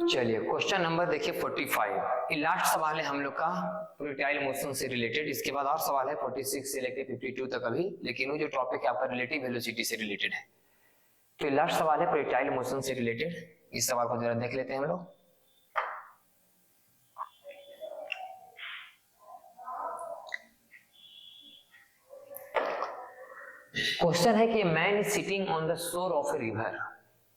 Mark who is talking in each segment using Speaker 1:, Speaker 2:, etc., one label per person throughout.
Speaker 1: चलिए question number देखिए 45। ये लास्ट सवाल है हम लोग का प्रोजेक्टाइल मोशन से रिलेटेड। इसके बाद और सवाल है 46 से लेकर 52 तक अभी, लेकिन वो जो टॉपिक है आपका रिलेटिव वेलोसिटी से रिलेटेड है। तो ये लास्ट सवाल है प्रोजेक्टाइल मोशन से रिलेटेड। इस सवाल को जरा देख लेते हैं हम लोग। क्वेश्चन है कि man is sitting on the shore of a river.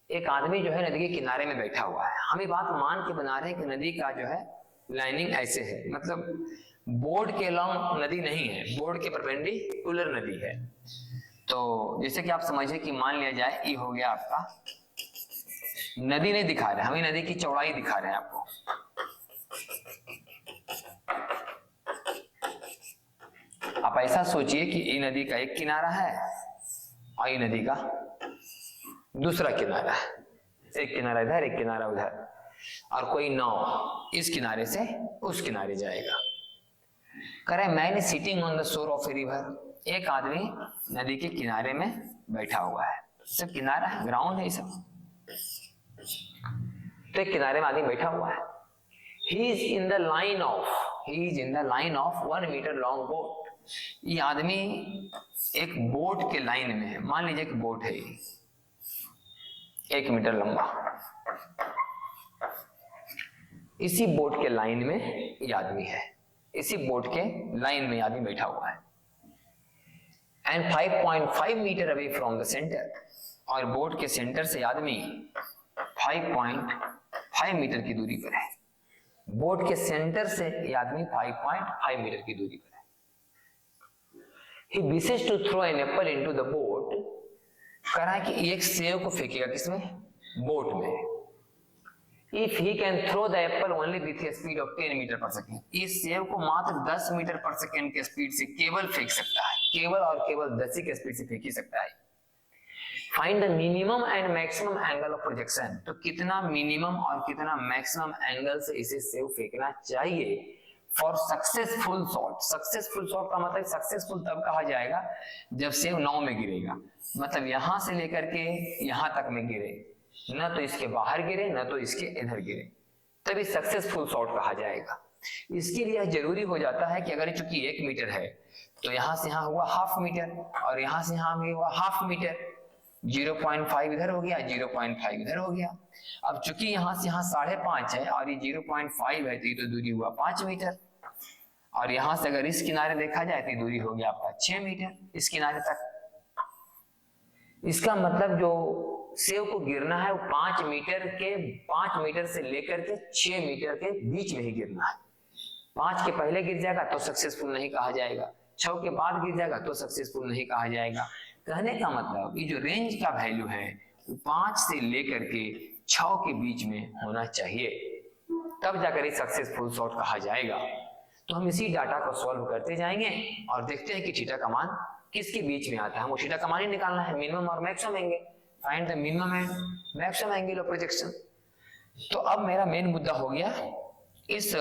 Speaker 1: एक आदमी जो है नदी के किनारे में बैठा हुआ है। हम ये बात मान के बना रहे हैं कि नदी का जो है लाइनिंग ऐसे है, मतलब बोर्ड के लॉन्ग नदी नहीं है, बोर्ड के परपेंडिकुलर नदी है। तो जैसे कि आप समझिए कि मान लिया जाए ये हो गया आपका, नदी नहीं दिखा रहे, हमें नदी की चौड़ाई दिखा रहे हैं आपको। आप ऐसा सोचिए कि ये नदी का एक किनारा है और ये नदी का दूसरा किनारा है। एक किनारा इधर, एक किनारा उधर, और कोई नाव इस किनारे से उस किनारे जाएगा। करे man is sitting on the shore of a river. एक आदमी नदी के किनारे में बैठा हुआ है। सब किनारा है, ग्राउंड है ये सब। तो एक किनारे में आदमी बैठा हुआ है। He is in the line of 1 metre long boat. ये आदमी एक बोट के लाइन में है। मान लीजिए एक बोट है 1 मीटर लंबा। इसी बोट के लाइन में ये आदमी है। इसी बोट के लाइन में आदमी बैठा हुआ है। And 5.5 metre away from the centre. और बोट के सेंटर से आदमी 5.5 मीटर की दूरी पर है। बोट के सेंटर से ये आदमी 5.5 मीटर की दूरी पर है। He wishes to throw an apple into the boat। कह रहा है कि एक सेव को फेंकेगा किसमें? बोट में। If he can throw the apple only with a speed of 10 metre पर सेकेंड। इस सेव को मात्र 10 मीटर पर सेकेंड के स्पीड से केवल फेंक सकता है। केवल और केवल 10 के स्पीड से फेंक ही सकता है। Find the minimum and maximum angle of projection। तो कितना मिनिमम और कितना मैक्सिमम एंगल से इसे सेव फेंकना चाहिए for successful shot. Successful shot का मतलब सक्सेसफुल तब कहा जाएगा जब सेव 9 में गिरेगा। मतलब यहां से लेकर के यहां तक में गिरे, न तो इसके बाहर गिरे न तो इसके इधर गिरे, तभी सक्सेसफुल शॉट कहा जाएगा। इसके लिए जरूरी हो जाता है कि अगर चूंकि 1 मीटर है तो यहां से यहां हुआ 1/2 मीटर और यहां से यहां हुआ 1/2 मीटर। 0.5 इधर हो गया, 0.5 इधर हो गया। अब चूंकि यहां से यहां 5.5 है और ये 0.5 है तो ये तो दूरी हुआ 5 मीटर। और यहां से अगर इस किनारे देखा जाए तो दूरी हो गया आपका 6 मीटर इस किनारे तक। इसका मतलब जो सेव को गिरना है वो 5 मीटर से लेकर के 6 मीटर के बीच में ही गिरना है। 5 के पहले गिर जाएगा तो सक्सेसफुल नहीं कहा जाएगा, 6 के बाद गिर जाएगा तो सक्सेसफुल नहीं कहा जाएगा। कहने का मतलब ये जो रेंज का वैल्यू है वो 5 से लेकर के 6 के बीच में होना चाहिए, तब जाकर सक्सेसफुल शॉट कहा जाएगा। तो हम इसी डाटा को सॉल्व करते जाएंगे और देखते हैं कि थीटा का मान किसके बीच में आता है। हमको थीटा का मान ही निकालना है, मिनिमम और maximum angle. Find the minimum and maximum angle of projection. तो अब मेरा मेन मुद्दा हो गया इस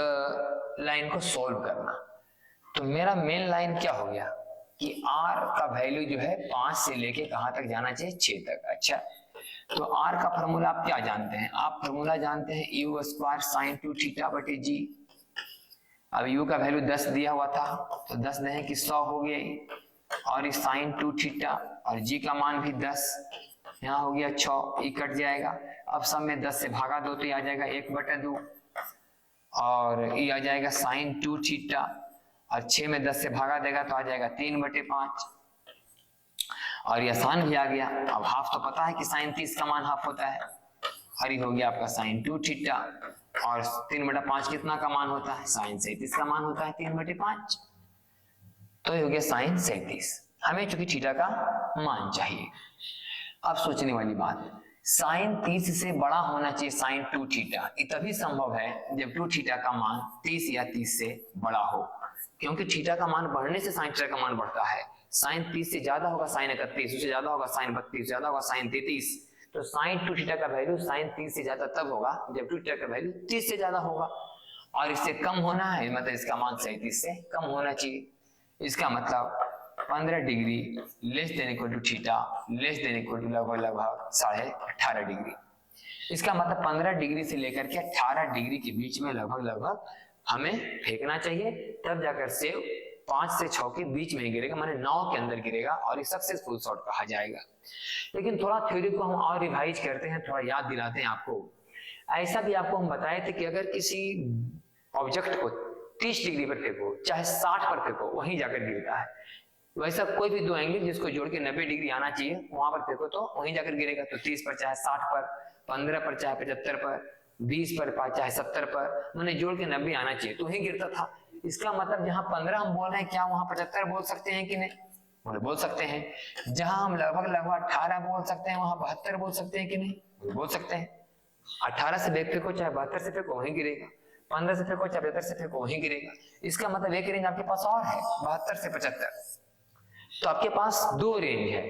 Speaker 1: लाइन को सॉल्व करना। तो मेरा मेन लाइन क्या हो गया कि r का वैल्यू जो है 5 से लेके कहां तक जाना चाहिए? 6 तक। अच्छा, तो r का फॉर्मूला आप क्या जानते हैं? आप फॉर्मूला जानते हैं u² sin 2 थीटा बटे g। अब u का वैल्यू 10 दिया हुआ था तो 10 नहीं कि 100 हो गया, और इस sin 2 थीटा और g का मान भी 10, यहाँ हो गया 6, ये कट जाएगा। अब सब में 10 से भागा दो तो ये आ जाएगा 1/2, और ये आ जाएगा sin 2 थीटा, और 6 में 10 से भागा देगा तो आ जाएगा 3/5, और ये आसान भी आ गया। अब हाफ तो पता है कि sin 30 का मान हाफ होता है, और ये हो गया आपका sin 2 थीटा, और 3/5 कितना का मान होता है? sin 37 का मान होता है 3/5, तो ये हो गया sin 37। हमें चूंकि थीटा का मान चाहिए। अब सोचने वाली बात, sin 30 से बड़ा होना चाहिए sin 2 थीटा। ये तभी संभव है जब 2 थीटा का मान 30 या 30 से बड़ा हो, क्योंकि थीटा का मान बढ़ने से sin थीटा का मान बढ़ता है। sin 30 से ज्यादा होगा sin 31, उससे ज्यादा होगा sin 32, ज्यादा होगा sin 33। तो sin 2 थीटा का वैल्यू sin 30 से ज्यादा तब होगा जब 2 थीटा का वैल्यू 30 से ज्यादा होगा, और इससे कम होना है मतलब इसका मान 37 से कम होना चाहिए। इसका मतलब 15 degree less than equal to theta less than equal to लगभग 18.5 डिग्री। इसका मतलब 15 डिग्री से लेकर के 18 डिग्री के बीच में लगभग हमें फेंकना चाहिए, तब जाकर सेव 5 से 6 के बीच में ही गिरेगा, माने 9 के अंदर गिरेगा और ये सक्सेसफुल शॉट कहा जाएगा। लेकिन थोड़ा थ्योरी को हम और रिवाइज करते हैं, थोड़ा याद दिलाते हैं आपको। ऐसा भी आपको हम बताए थे कि अगर किसी ऑब्जेक्ट को 30 डिग्री पर फेंको चाहे 60 पर फेंको वहीं जाकर गिरता है, वैसा कोई भी दो एंगल जिसको जोड़ के 90 डिग्री आना चाहिए वहां पर फेंको तो वहीं जाकर गिरेगा। तो 30 पर चाहे 60 पर, 15 पर चाहे 75 पर, 20 पर चाहे 70 पर, मैंने जोड़ के 90 आना चाहिए तो वहीं गिरता था। इसका मतलब जहां 15 हम बोल रहे हैं, क्या वहां 75 बोल सकते हैं कि नहीं? बोल सकते हैं। जहां हम लगभग 18 बोल सकते हैं वहां 72 बोल सकते हैं कि नहीं? बोल सकते हैं। 18 से बैक फेंको चाहे 72 से फेंको वहीं गिरेगा, 15 से फेंको चाहे 75 से फेंको वहीं गिरेगा। इसका मतलब एक रेंज आपके पास और है 72 से 75। तो आपके पास दो रेंज है,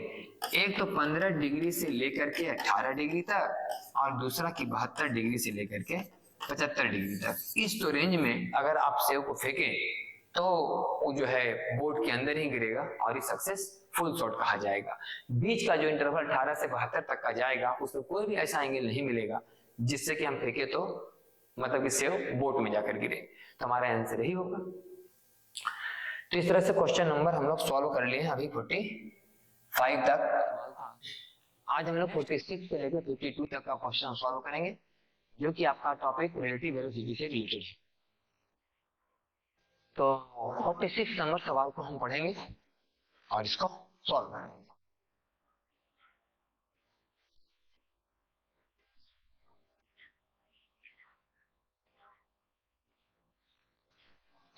Speaker 1: एक तो 15 डिग्री से लेकर के 18 डिग्री तक और दूसरा की 72 डिग्री से लेकर के 75 डिग्री तक। इस तो रेंज में अगर आप सेव को फेंकें तो वो जो है बोर्ड के अंदर ही गिरेगा और ये सक्सेस फुल शॉट कहा जाएगा। बीच का जो इंटरवल 18 से 72 तक का जाएगा उसमें कोई भी ऐसा एंगल नहीं मिलेगा जिससे कि हम फेंके तो मतलब कि सेव बोट में जाकर गिरे। तो हमारा आंसर यही होगा। तो इस तरह से क्वेश्चन नंबर हम लोग सॉल्व कर लिए हैं अभी 45 तक। आज हम लोग 46 से लेकर 52 तक का क्वेश्चन सॉल्व करेंगे जो कि आपका टॉपिक रिलेटिव वेलोसिटी से रिलेटेड है। तो 46 नंबर सवाल को हम पढ़ेंगे और इसको सॉल्व करेंगे।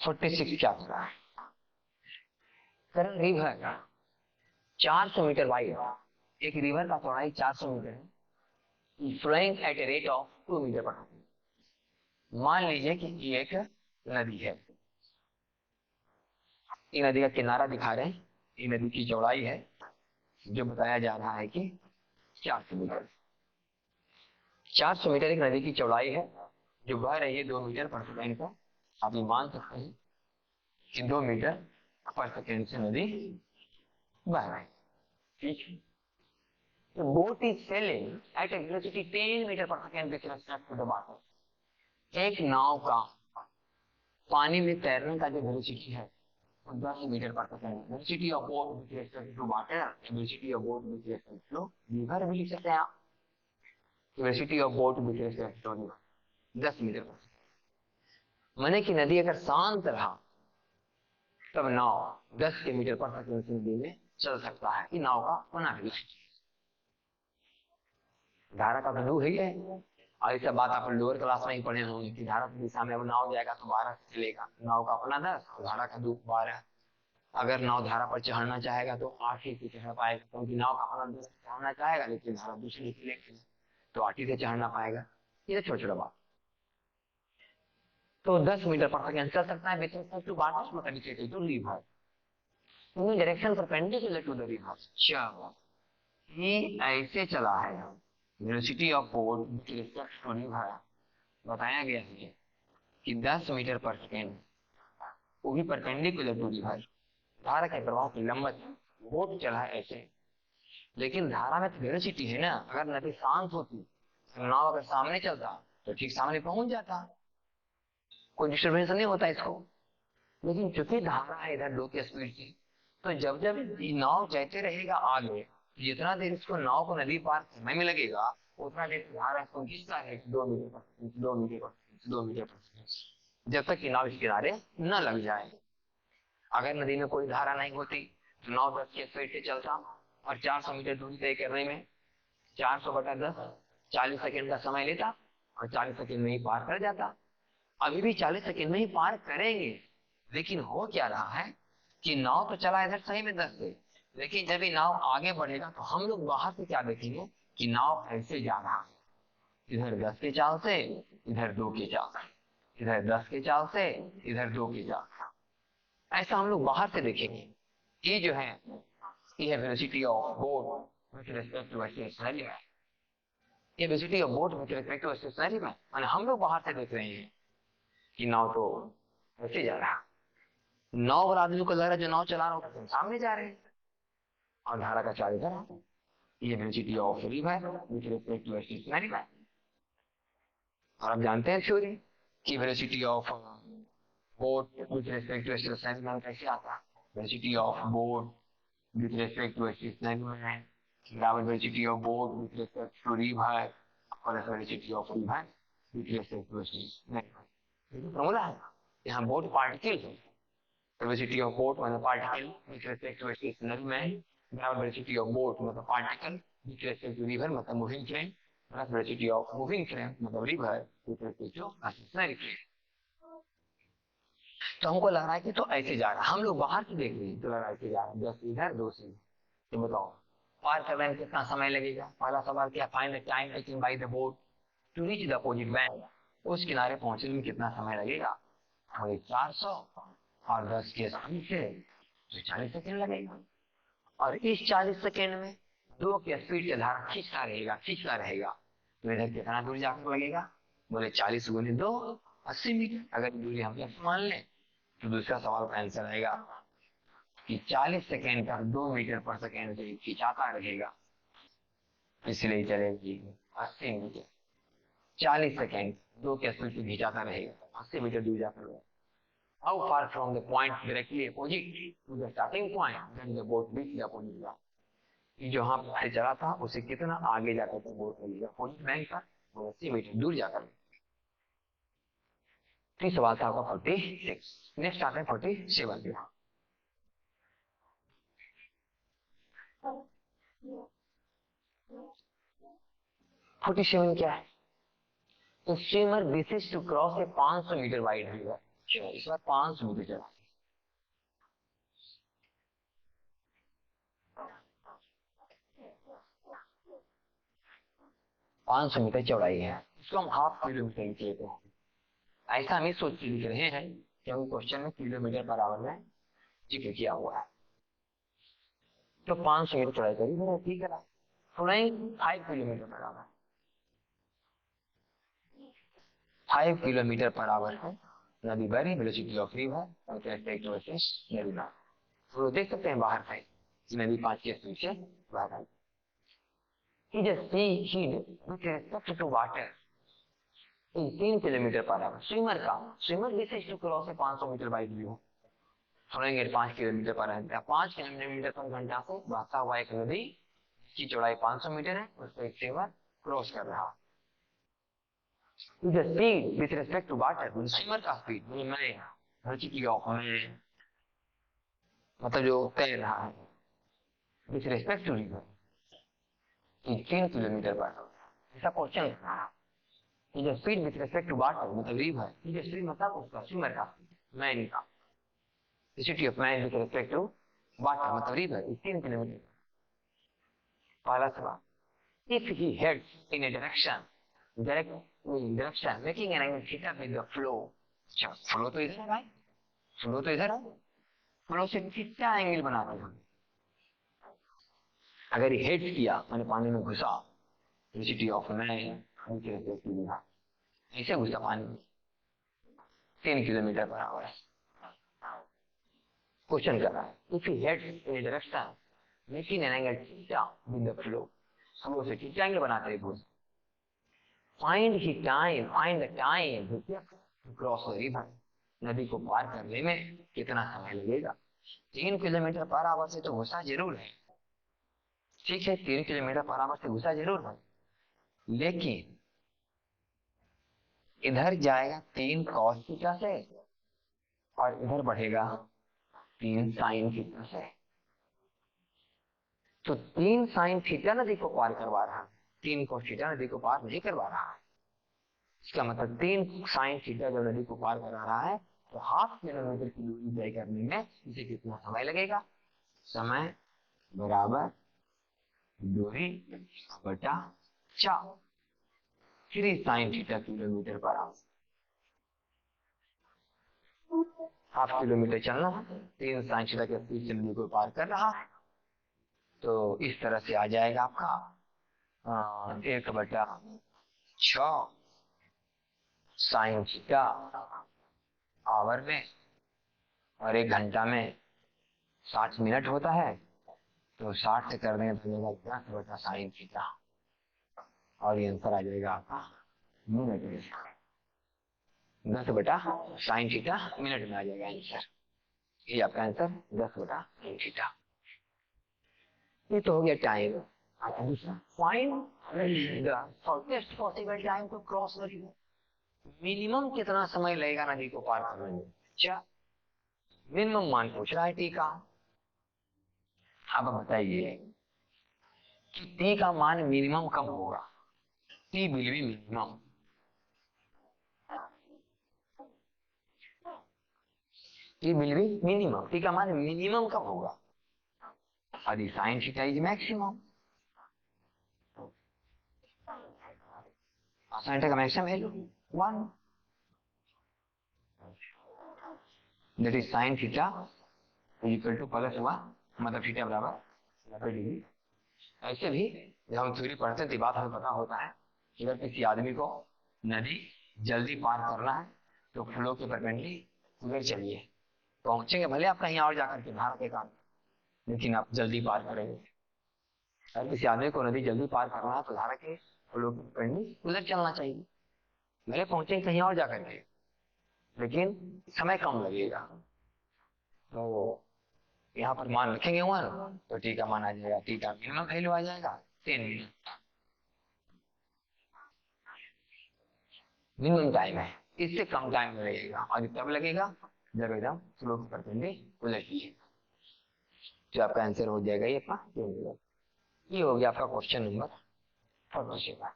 Speaker 1: क्या कर रहा है? रिवर 400 मीटर वाइड, एक रिवर का चौड़ाई 400 मीटर है, flowing at a rate of 2 metre per second. मान लीजिए कि ये एक नदी है, ये नदी का किनारा दिखा रहे हैं, ये नदी की चौड़ाई है जो बताया जा रहा है कि 400 मीटर। 400 मीटर एक नदी की चौड़ाई है जो बह रही है 2 मीटर पर सेकंड पर। आप ये मान सकते हैं कि 2 मीटर पर सेकंड से नदी बह रही है, ठीक है। The boat is sailing at a velocity 10 metre per second with respect to the water। एक नाव का पानी में तैरने का जो वेलोसिटी है वो 10 metre per second. Velocity of boat with respect to water, velocity of boat with respect to river भी लिख सकते हैं आप। Velocity of boat with respect to river 10 metre per second. माने कि नदी अगर शांत रहा तब नाव 10 मीटर पर सेकंड से नदी में चल सकता है। ये नाव का अपना वेलोसिटी। धारा का बिंदु है ये, और ऐसा बात आप लोअर क्लास में ही पढ़े होंगे कि धारा की दिशा में अब नाव जाएगा तो 12 से चलेगा। नाव का अपना 10 और धारा का 12। अगर नाव धारा पर चढ़ना चाहेगा तो 8 ही से चढ़ पाएगा, क्योंकि नाव का अपना 10 चढ़ना चाहेगा लेकिन धारा दूसरी चलेगी तो 8 ही से चढ़ना पाएगा। ये छोटा छोटा बात। तो 10 मीटर पर सेकंड चल सकता है विथ रिस्पेक्ट टू वाटर, मतलब equal to river in direction perpendicular to the river. चलो ये ऐसे चला है, velocity of boat with respect to river बताया गया है कि 10 मीटर पर सेकंड, वो भी परपेंडिकुलर टू रिवर, धारा के प्रवाह की लंबत। बोट चला है ऐसे, लेकिन धारा में तो वेलोसिटी है ना। अगर नदी शांत होती तो नाव अगर सामने चलता तो ठीक सामने पहुंच जाता, कोई डिस्टर्बेंस नहीं होता इसको। लेकिन चूंकि धारा है इधर 2 की स्पीड की, तो जब जब नाव जाते रहेगा आगे, जितना देर इसको नाव को नदी पार करने में लगेगा उतना देर धारा इसको खींचता है 2 मीटर पर 2 मीटर पर 2 मीटर पर, जब तक कि नाव इस किनारे न लग जाए। अगर नदी में कोई धारा नहीं होती तो नाव 10 की स्पीड से चलता और 400 मीटर दूरी तय करने में 400/10 40 सेकंड का समय लेता और 40 सेकंड में ही पार कर जाता। अभी भी 40 सेकंड में ही पार करेंगे, लेकिन हो क्या रहा है कि नाव तो चला इधर सही में 10 से, लेकिन जब ये नाव आगे बढ़ेगा तो हम लोग बाहर से क्या देखेंगे कि नाव ऐसे जा रहा है, इधर 10 के चाल से इधर 2 के चाल से, इधर 10 के चाल से इधर 2 के चाल से, ऐसा हम लोग बाहर से देखेंगे। ये जो है ये है velocity of boat with respect to stationary में। ये velocity of boat with respect to stationary में, माने हम लोग बाहर से देख रहे हैं कि नाव तो ऐसे जा रहा है। नाव वाला आदमी को लग रहा है जो नाव चला रहा है सामने जा रहे हैं और धारा का चाल इधर है। ये velocity of river with respect to stationary में। और आप जानते हैं थ्योरी कि velocity of boat with respect to stationary कैसे आता है। Velocity of boat with respect to a stationary bराबर velocity of boat with respect to river और velocity of river with respect to a stationary। ये formula है। यहाँ boat particle है, velocity of boat मतलब particle with respect to a stationary man बराबर velocity of boat मतलब particle with respect to river मतलब moving frame plus velocity of moving frame मतलब river with respect to a stationary frame. तो हमको लग रहा है कि तो ऐसे जा रहा है, हम लोग बाहर से देख रहे हैं तो लग रहा है ऐसे जा रहा है, दस इधर दो से। तो बताओ पार करने में कितना समय लगेगा। पहला सवाल क्या, find the time taken by the boat to reach the opposite bank. उस किनारे पहुंचने में कितना समय लगेगा। वही 400 और 10 के स्पीड से तो 40 सेकंड लगेगा। और इस 40 सेकंड में 2 के स्पीड से धारा खींचता रहेगा तो इधर कितना दूर जाकर लगेगा। बोले 40 गुने 2 80 मीटर। अगर दूरी हम लोग मान लें तो दूसरा सवाल का आंसर आएगा कि 40 सेकेंड तक 2 मीटर पर सेकेंड से खिंचाता रहेगा, इसलिए चलेगी 80 मीटर। 40 सेकेंड 2 के स्पीड से खिंचाता रहेगा 80 मीटर दूर जाकर। How far from the point directly opposite to the starting point when the boat reached the opposite bank। जो यहाँ पर चला था उसे कितना आगे जाकर तो बोट लगेगा अपोजिट बैंक का, 80 मीटर दूर जाकर। तो सवाल था आपका 46। नेक्स्ट आता है 47। 47 क्या है। तो swimmer wishes to cross a 500 metre wide river. इस बार 500 मीटर चला, 500 मीटर चौड़ाई है, इसको हम हाफ किलोमीटर लिख लेते हैं। ऐसा हम सोच के लिख रहे हैं क्योंकि क्वेश्चन में किलोमीटर पर आवर में जिक्र किया हुआ है। तो 500 मीटर चौड़ाई करीब है, ठीक है। Flowing 5 kilometre per hour, 5 kilometre per hour है। नदी बह रही, velocity of river with respect to नदी। तो देख सकते हैं बाहर से नदी 5 के स्पीड से बह रही। He just heed with respect to water 3 kilometre per hour. Swimmer wishes to cross 500 metre wide view. Flowing at 5 kilometre per घंटा, 5 किलोमीटर पर घंटा से बहता हुआ एक नदी की चौड़ाई 500 मीटर है, उसको एक स्विमर क्रॉस कर रहा। The speed with respect to water, swimmer का स्पीड मतलब जो तैर रहा है with respect to river 3 kilometre per. ऐसा क्वेश्चन है। Speed with respect to water मतलब रिवर, स्पीड मतलब उसका स्विमर का मैन का। City of man with respect to water मतलब रिवर 3 किलोमीटर। पहला सवाल, if he heads in a direction making an angle theta with the flow. अच्छा flow तो इधर है भाई, फ्लो तो इधर है, फ्लो से कितना एंगल बनाते हैं। अगर ये हेड किया मैंने पानी में घुसा, सिटी ऑफ मैन ऐसे घुसा पानी में 3 किलोमीटर पर आवर। क्वेश्चन कर रहा है if he heads in a direction making an angle theta with the flow, flow से कितना एंगल बनाते हैं घुस। Find the time to cross the river, नदी को पार करने में कितना समय लगेगा। 3 किलोमीटर पर आवर से तो घुसा जरूर है, ठीक है 3 किलोमीटर पर आवर से घुसा जरूर है, लेकिन इधर जाएगा 3 कॉस थीटा से और इधर बढ़ेगा 3 साइन थीटा से। तो 3 साइन थीटा नदी को पार करवा रहा है, 3 कॉस थीटा नदी को पार नहीं करवा रहा है। इसका मतलब 3 साइन थीटा जब नदी को पार करा रहा है तो हाफ किलोमीटर की दूरी तय करने में इसे कितना समय लगेगा। समय बराबर दूरी बटा 4, 3 sine theta kilometre per our. Half kilometre चलना, 3 साइन थीटा के स्पीड से नदी को पार कर रहा है, तो इस तरह से आ जाएगा आपका 1/6 साइन थीटा आवर में, और 1 घंटा में 60 मिनट होता है, तो 60 से कर देंगे तो मिलेगा 10/साइन थीटा, और ये आंसर आ जाएगा आपका मिनट में, 10/sin θ मिनट में आ जाएगा आंसर। ये आपका आंसर 10/sin θ। ये तो हो गया time. Find the shortest possible time to cross the river. Minimum कितना समय लगेगा नदी को पार करने में। अच्छा, मिनिमम मान पूछ रहा है टी का। अब बताइए कि टी का मान मिनिमम कब होगा। T will be minimum, T will be minimum, T का मान मिनिमम कब होगा। यदि sine theta is maximum, sine theta का maximum value 1, that is sine theta equal to plus 1, मतलब थीटा बराबर 90 डिग्री। ऐसे भी जब हम थ्योरी पढ़ते हैं तो बात हमें पता होता है कि अगर किसी आदमी को नदी जल्दी पार करना है तो फ्लो के परपेंडिकुलर चलिए, पहुंचेंगे भले आप कहीं और जाकर के धारा के कारण, लेकिन आप जल्दी पार करेंगे। अगर किसी आदमी को नदी जल्दी पार करना है तो धारा के फ्लो के परपेंडिकुलर चलना चाहिए, भले पहुंचेंगे कहीं और जाकर के, लेकिन समय कम लगेगा। तो यहाँ पर मान रखेंगे 1, तो टी का मान आ जाएगा, टी का मिनिमम वैल्यू आ जाएगा 10 मिनट। मिनिमम टाइम है, इससे कम टाइम लगेगा, और तब लगेगा जब एकदम फ्लो के परपेंडिकुलर है। तो आपका आंसर हो जाएगा ये आपका 10 मिनट। ये हो गया आपका क्वेश्चन नंबर 47।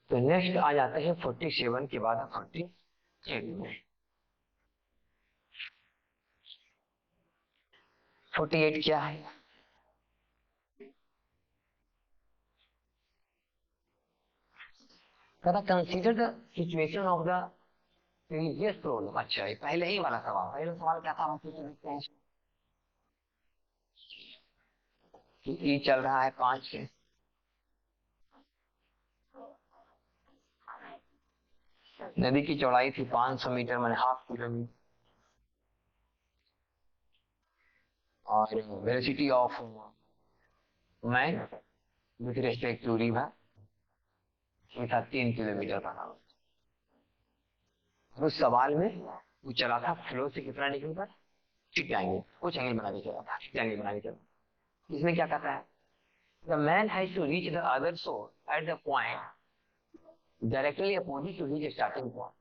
Speaker 1: तो नेक्स्ट आ जाते हैं 47 के बाद 48 में। 48 क्या है। Consider the situation of the previous problem. अच्छा, ये पहले ही वाला सवाल, पहला सवाल क्या था, ई चल रहा है 5 से, नदी की चौड़ाई थी 500 मीटर, मैंने हाफ किलोमीटर, और velocity of man with respect to river ये था 3 किलोमीटर पर आवर। उस सवाल में वो चला था फ्लो से कितना डिग्री पर, ठीक एंगल, कुछ एंगल बना के चला था, ठीक एंगल बना के चला। इसमें क्या कहता है, the man has to reach the other shore at the point directly opposite to his starting point.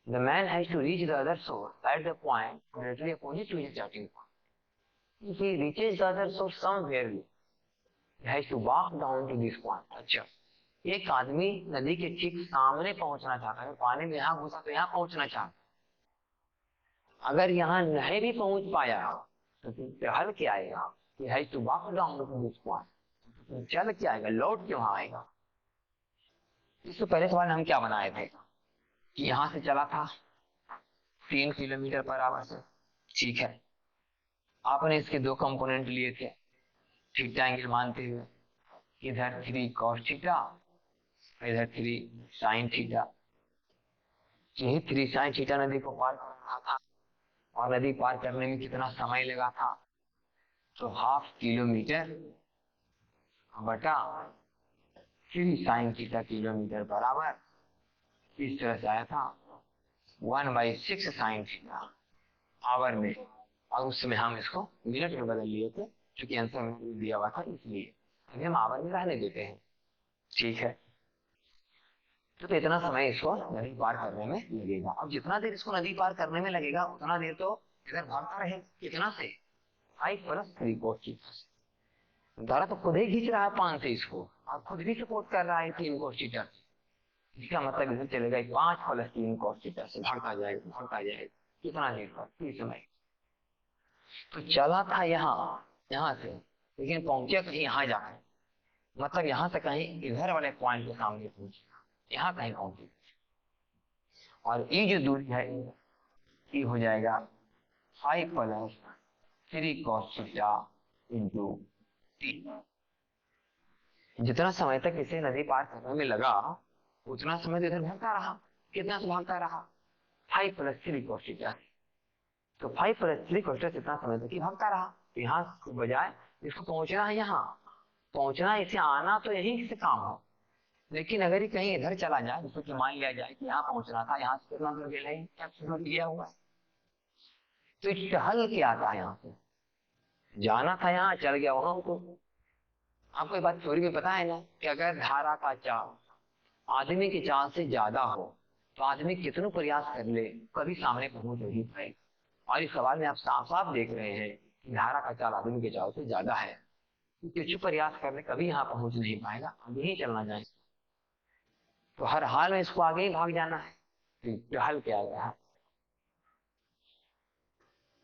Speaker 1: The man has to reach the other shore at the point directly opposite to his starting point. If he reaches the other shore somewhere, he has to walk down to this point. अच्छा, एक आदमी नदी के ठीक सामने पहुंचना चाहता है, पानी में यहाँ घुसा तो यहाँ पहुंचना चाहता है। अगर यहाँ नहीं भी पहुंच पाया तो हल क्या आएगा, he has to walk down to this point. चल क्या आएगा, लौट क्यों आएगा। इससे पहले सवाल हम क्या बनाए थे कि यहाँ से चला था 3 किलोमीटर पर आवर से, ठीक है। आपने इसके 2 कंपोनेंट लिए थे, थीटा एंगल मानते हुए, इधर 3 cos थीटा, इधर 3 sin थीटा। यही 3 sin थीटा नदी को पार कर रहा था, और नदी पार करने में कितना समय लगा था, तो हाफ किलोमीटर बटा 3 sin थीटा किलोमीटर बराबर, इस तरह से आया था 1/6 sin थीटा आवर में। और उस समय हम इसको मिनट में बदल लिए थे क्योंकि आंसर में दिया हुआ था, इसलिए अभी हम आवर में रहने देते हैं, ठीक है। तो इतना समय इसको नदी पार करने में लगेगा। अब जितना देर इसको नदी पार करने में लगेगा उतना देर तो इधर भागता रहे, कितना से 5 + 3 cos थीटा से। धारा तो खुद ही खींच रहा है 5 से इसको, और खुद भी सपोर्ट कर रहा है 3 cos थीटा से। इसका मतलब इधर चलेगा 5 + 3 cos थीटा से, भागता जाएगा कितना देर पर, 30 समय। तो चला था यहाँ से, लेकिन पहुंचे कहीं यहाँ जाकर, मतलब यहाँ से कहीं इधर वाले पॉइंट के सामने पहुंचे, यहाँ कहीं पहुंचे। और ये जो दूरी है ये हो जाएगा 5 + 3 cos थीटा इंटू 3। जितना समय तक इसे नदी पार करने में लगा उतना समय तो इधर भागता रहा, कितना से भागता रहा 5 + 3 cos थीटा। तो 5 + 3 cos थीटा इतना समय तक ही भागता रहा। तो यहाँ बजाय इसको पहुंचना है यहाँ, पहुंचना इसे आना तो यही से काम हो, लेकिन अगर ये कहीं इधर चला जाए, जैसे कि मान लिया जाए कि यहाँ पहुंचना था, यहाँ से कितना दूर गया है, गया हुआ है, तो ये टहल के आता है, यहाँ से जाना था यहाँ चल गया वहां। तो आपको ये बात थोड़ी भी पता है ना कि अगर धारा का चाल आदमी की चाल से ज्यादा हो तो आदमी कितना प्रयास कर ले कभी सामने पहुंच नहीं पाएगा। और इस सवाल में आप साफ साफ देख रहे हैं कि धारा का चाल आदमी के चाल से ज्यादा है, कुछ प्रयास करने कभी यहाँ पहुंच नहीं पाएगा, आगे ही चलना जाए, तो हर हाल में इसको आगे ही भाग जाना है। तो हल क्या है,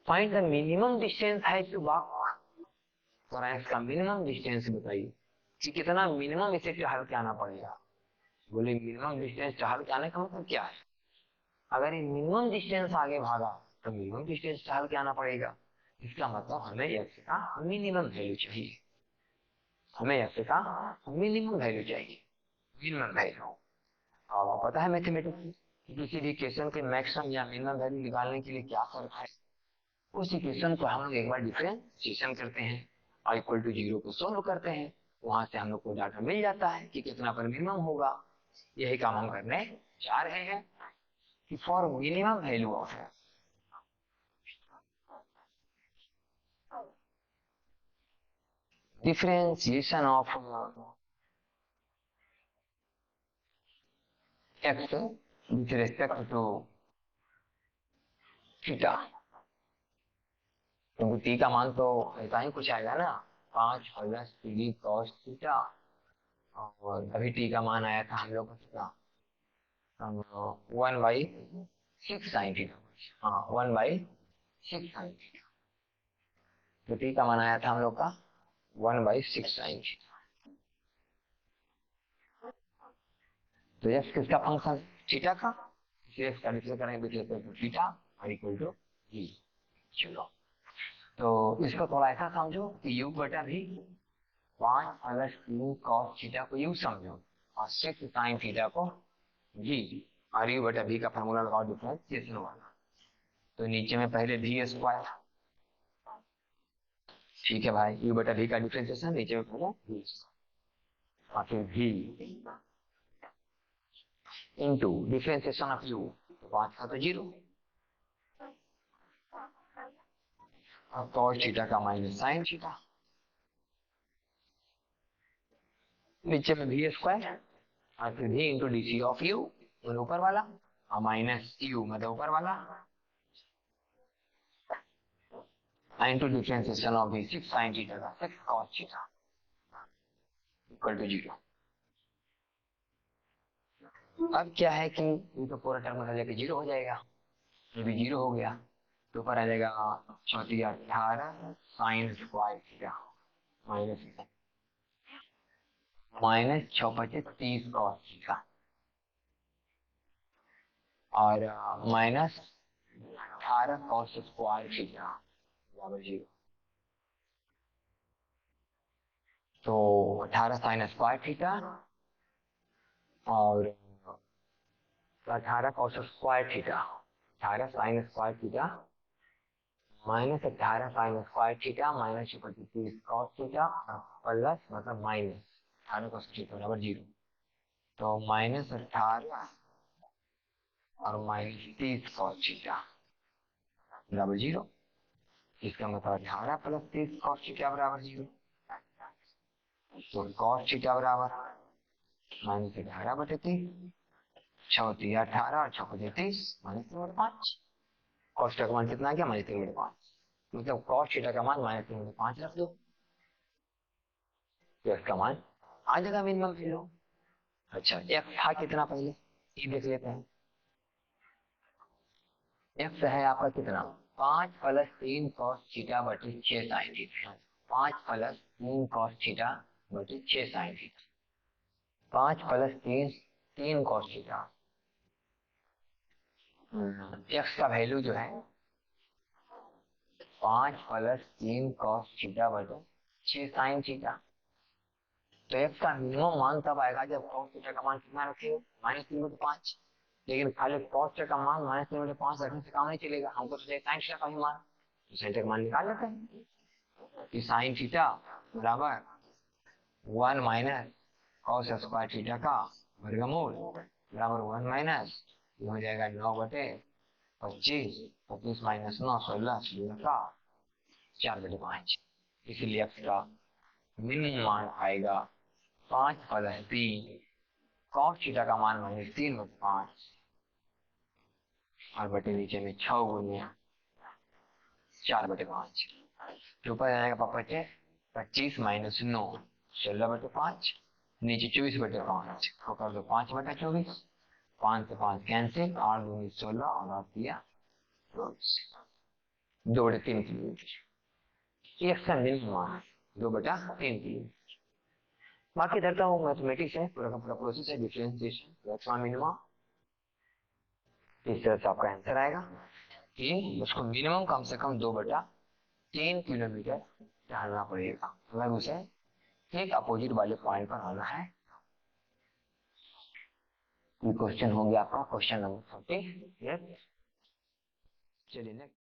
Speaker 1: फाइंड द मिनिमम डिस्टेंस है टू वॉक, और इसका मिनिमम डिस्टेंस बताइए कि कितना मिनिमम इसे टहल के आना पड़ेगा। बोले मिनिमम डिस्टेंस टहल के आने का मतलब क्या है, अगर ये मिनिमम डिस्टेंस आगे भागा तो मिनिमम डिस्टेंस टहल के आना पड़ेगा। इसका मतलब हमें एक्स का मिनिमम वैल्यू चाहिए, हमें एक्स का मिनिमम वैल्यू चाहिए, मिनिमम वैल्यू। अब पता है मैथमेटिक्स किसी भी इक्वेशन के मैक्सिमम या मिनिमम वैल्यू निकालने के लिए क्या फर्क है, उस इक्वेशन को हम लोग एक बार डिफरेंशिएशन करते हैं और इक्वल टू जीरो को सोल्व करते हैं, वहां से हम लोग को डाटा मिल जाता है कि कितना पर मिनिमम होगा। यही काम हम करने जा रहे हैं कि for minimum value of differentiation of x with respect to theta, क्योंकि टी का मान तो ऐसा ही कुछ आएगा ना, 5 प्लस 3 cos थीटा, और अभी टी का मान आया था हम लोग का कितना, 1/6 साइन थीटा, हाँ 1/6 साइन थीटा, तो टी का मान आया था हम लोग का 1/6 साइन थीटा। तो यस किसका फंक्शन, थीटा का, इसलिए इसका डिफरेंस करेंगे विथ थीटा और इक्वल टू जी। चलो तो इसको थोड़ा ऐसा समझो कि u बटा भी 5 प्लस 2 cos थीटा को u समझो और 6 साइन थीटा को जी, और u बटा v का फॉर्मूला लगाओ डिफरेंशिएशन वाला। तो नीचे में पहले v स्क्वायर, ठीक है भाई, u बटा v का डिफरेंशिएशन नीचे में पहले v और फिर v into differentiation of u, तो 5 का तो 0, अब cos थीटा का माइनस साइन थीटा, नीचे में v स्क्वायर और फिर v into d c of u मतलब ऊपर वाला और माइनस u मतलब ऊपर वाला into differentiation of v 6 sign theta का 6 cos थीटा इक्वल टू 0। अब क्या है कि ये तो पूरा टर्म उधर जाके 0 हो जाएगा, ये भी 0 हो गया, तो ऊपर आ जाएगा 18 sine square theta minus minus 6×5 = 30 cos theta और माइनस 18 cos स्क्वायर थीटा बराबर 0। तो 18 साइन स्क्वायर थीटा और 18 cos square theta, 18 sine square theta minus 18 sine square theta minus 30 cos theta plus मतलब माइनस 18 cos थीटा बराबर 0। तो minus 18 और minus 30 cos theta बराबर 0, इसका मतलब 18 प्लस 30 cos थीटा बराबर 0। तो cos थीटा बराबर माइनस 18/30, 6×3 = 18 और 6×5 -3/5, cos थीटा का मान कितना आ गया -3/5, मतलब cos थीटा का मान -3/5 रख दो, तो इसका मान आ जाएगा मिनिमम वैल्यू। अच्छा x था कितना पहले ये देख लेते हैं, x है आपका कितना 5 प्लस 3 cos थीटा बटे 6 sine theta, 5 plus 3 cos theta बटे 6 sine theta, 5 plus 3 3 cos theta, x का वैल्यू जो है 5 प्लस 3 cos थीटा बटे 6 साइन थीटा। तो x का मिनिमम मान तब आएगा जब cos थीटा का मान कितना रखेगा -3/5, लेकिन खाली cos थीटा का मान -3/5 रखने से काम नहीं चलेगा, हमको तो साइन थीटा का भी मान, तो साइन थीटा का मान निकाल लेते हैं कि साइन थीटा बराबर 1 माइनस कॉस स्क्वायर थीटा का वर्गमूल बराबर 1 माइनस हो जाएगा 9/25, 25 माइनस 9 16 का 4/5। इसलिए x का मिनिमम मान आएगा 5 + 3 कॉस थीटा का मान -3/5 और बटे नीचे में 6 गुने 4/5। तो ऊपर जाएगा पापा 25 माइनस 9 16/5, नीचे 24/5 को कर दो 5/24, 5 से 5 कैंसिल, 8 दूनी 16 और 8 दिया 2/3 किलोमीटर। ये एक्शन मिनिमम 2/3 किलोमीटर। बाकी धरता हूँ मैथमेटिक्स है, पूरा का पूरा प्रोसेस है डिफरेंशिएशन एक्शन मिनिमम। इस तरह से आपका आंसर आएगा कि उसको मिनिमम कम से कम 2/3 किलोमीटर टहलना पड़ेगा अगर उसे एक अपोजिट वाले पॉइंट पर आना है। ये क्वेश्चन हो गया आपका क्वेश्चन नंबर 40। चलिए नेक्स्ट।